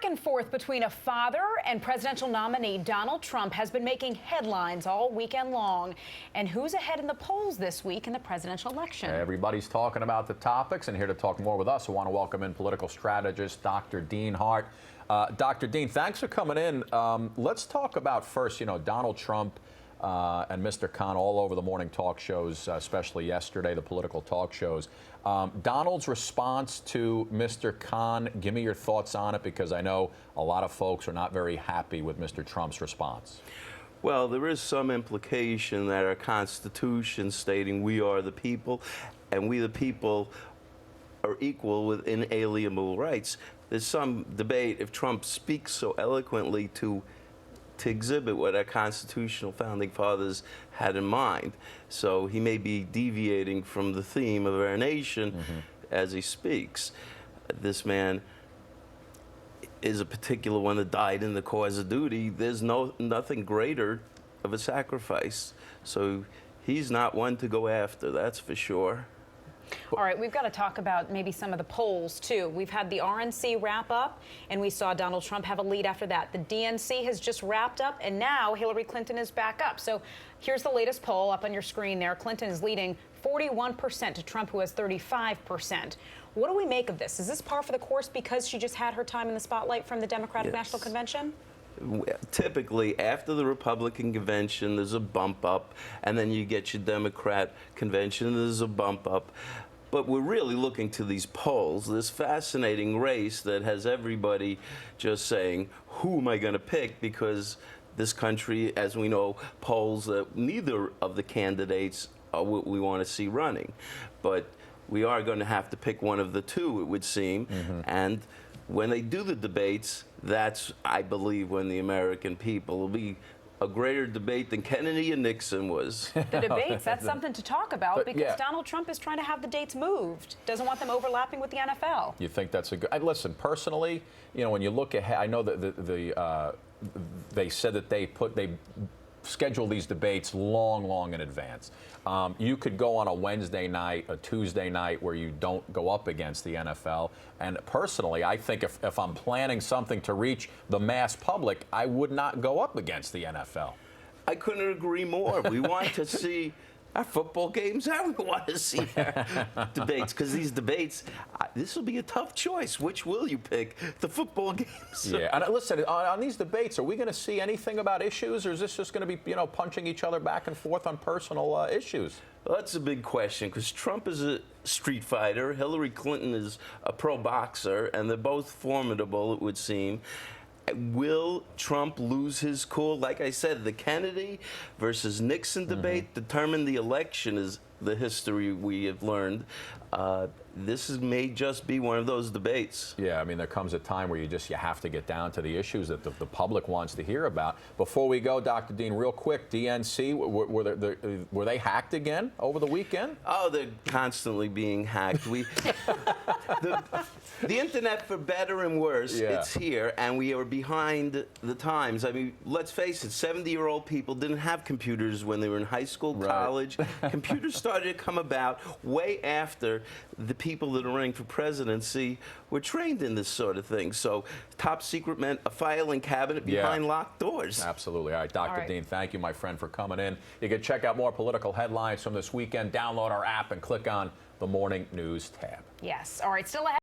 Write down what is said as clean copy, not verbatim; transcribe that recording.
back and forth between a father and presidential nominee Donald Trump has been making headlines all weekend long. And who's ahead in the polls this week in the presidential election? Everybody's talking about the topics, and here to talk more with us, I want to welcome in political strategist Dr. Dean Hart. Dr. Dean, thanks for coming in. Let's talk about first, Donald Trump and Mr. Khan all over the morning talk shows, especially yesterday, the political talk shows. Donald's response to Mr. Khan, give me your thoughts on it, because I know a lot of folks are not very happy with Mr. Trump's response. Well, there is some implication that our Constitution stating we are the people, and we the people are equal with inalienable rights. There's some debate if Trump speaks so eloquently to exhibit what our constitutional founding fathers had in mind. So he may be deviating from the theme of our nation as he speaks. This man is a particular one that died in the cause of duty. There's nothing greater of a sacrifice. So he's not one to go after, that's for sure. All right, we've got to talk about maybe some of the polls, too. We've had the RNC wrap up, and we saw Donald Trump have a lead after that. The DNC has just wrapped up, and now Hillary Clinton is back up. So here's the latest poll up on your screen there. Clinton is leading 41% to Trump, who has 35%. What do we make of this? Is this par for the course because she just had her time in the spotlight from the Democratic National Convention? Typically, after the Republican convention, there's a bump up, and then you get your Democrat convention, there's a bump up. But we're really looking to these polls, this fascinating race that has everybody just saying, who am I going to pick? Because this country, as we know, polls that neither of the candidates are what we want to see running. But we are going to have to pick one of the two, it would seem. And when they do the debates, that's, I believe, when the American people will be a greater debate than Kennedy and Nixon was. The debates, that's something to talk about, because Donald Trump is trying to have the dates moved. Doesn't want them overlapping with the NFL. You think that's a good... Listen, personally, when you look ahead, I know that they said that they schedule these debates long in advance. You could go on a Wednesday night, a Tuesday night where you don't go up against the NFL. And personally, I think if I'm planning something to reach the mass public, I would not go up against the NFL. I couldn't agree more. We want to see our football games, and we want to see our debates, because these debates, this will be a tough choice. Which will you pick? The football games? Yeah, and listen, on these debates, are we going to see anything about issues, or is this just going to be, punching each other back and forth on personal issues? Well, that's a big question, because Trump is a street fighter, Hillary Clinton is a pro boxer, and they're both formidable, it would seem. Will Trump lose his cool? Like I said, the Kennedy versus Nixon debate determined the election, is the history we have learned. This may just be one of those debates. Yeah, I mean, there comes a time where you have to get down to the issues that the public wants to hear about. Before we go, Dr. Dean, real quick, DNC, were they hacked again over the weekend? Oh, they're constantly being hacked. The internet, for better and worse, it's here, and we are behind the times. I mean, let's face it, 70-year-old people didn't have computers when they were in high school, college. Computers started to come about way after the people that are running for presidency were trained in this sort of thing. So top secret meant a filing cabinet behind locked doors. Absolutely. All right, Dr. Dean, thank you, my friend, for coming in. You can check out more political headlines from this weekend. Download our app and click on the Morning News tab. Yes. All right, still ahead.